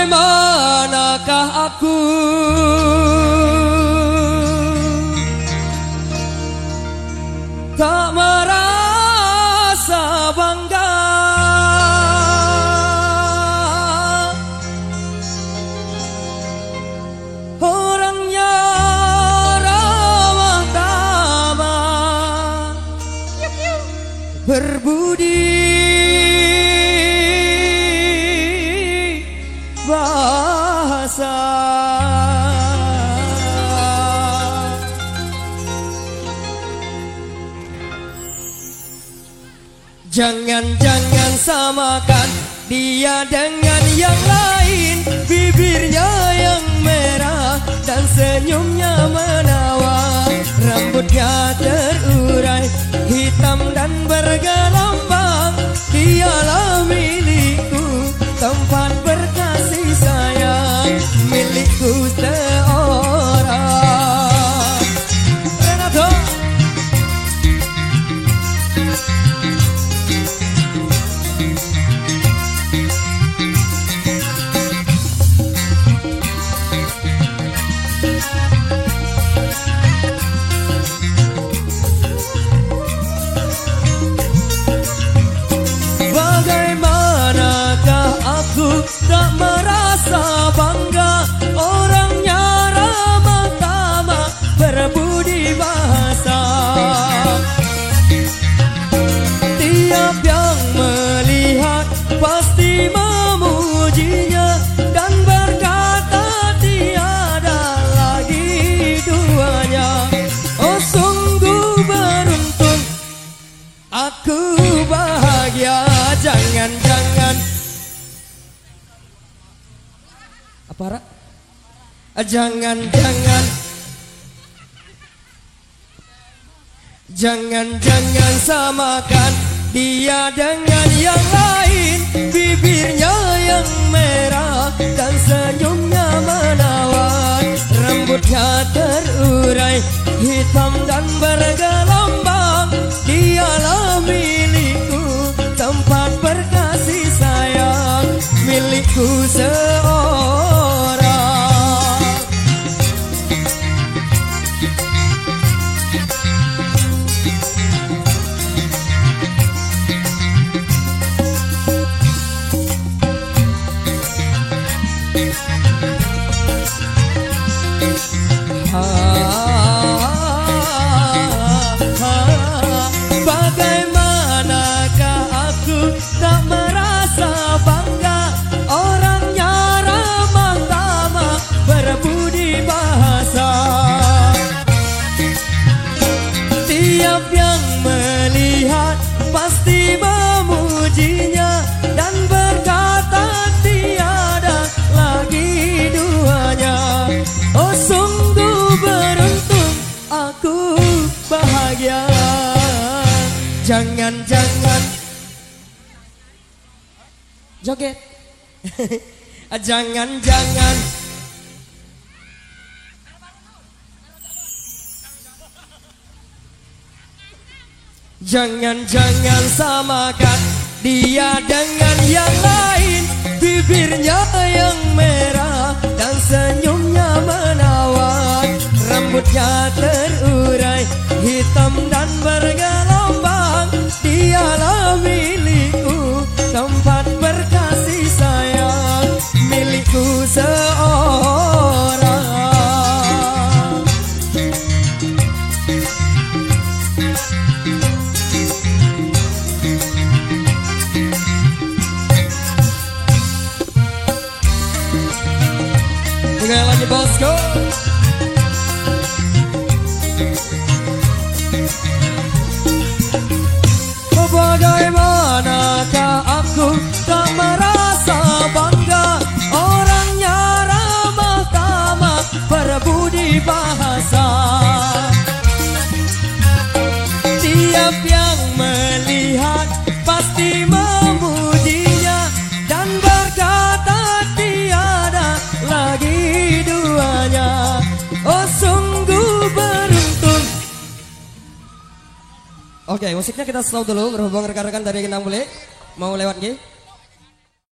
Bagaimanakah aku tak merasa bangga orangnya ramah tamah berbudi bahasa. Jangan-jangan samakan dia dengan yang lain, bibirnya yang merah dan senyumnya menawan, rambutnya terurai hitam dan bergelombang. Dialah milikku, tempat berkasih sayang, milikku seorang. Renato. Bagaimanakah aku tak merasa bangga orangnya ramah tamah berbudi bahasa. Tiap yang melihat pasti memujinya dan berkata tiada lagi duanya. Oh sungguh beruntung, aku bahagia. Jangan-jangan apa Ra? Jangan-jangan samakan dia dengan yang lain, bibirnya yang merah dan senyumnya menawan, rambutnya terurai hitam dan bergelombang. Dialah milikku, tempat berkasih sayang, milikku seorang. Bagaimanakah aku tak merasa bangga orangnya ramah tamah berbudi bahasa. Tiap yang melihat pasti memujinya dan berkata tiada lagi duanya. Oh sungguh beruntung, aku bahagia. Jangan-jangan joget. Jangan-jangan jangan-jangan samakan dia dengan yang lain, bibirnya yang merah dan senyumnya menawan, rambutnya terurai hitam dan bergelombang. Dialah milikku, tempat berkasih sayang, milikku seorang. Sekali lagi bosku. Bagaimanakah aku tak merasa bangga orangnya ramah tamah berbudi bahasa. Tiap yang melihat pasti memujinya dan berkata tiada lagi duanya. Oh sungguh beruntung. Oke, musiknya kita stop dulu berhubung rekan-rekan dari Gendang Bule mau lewat G.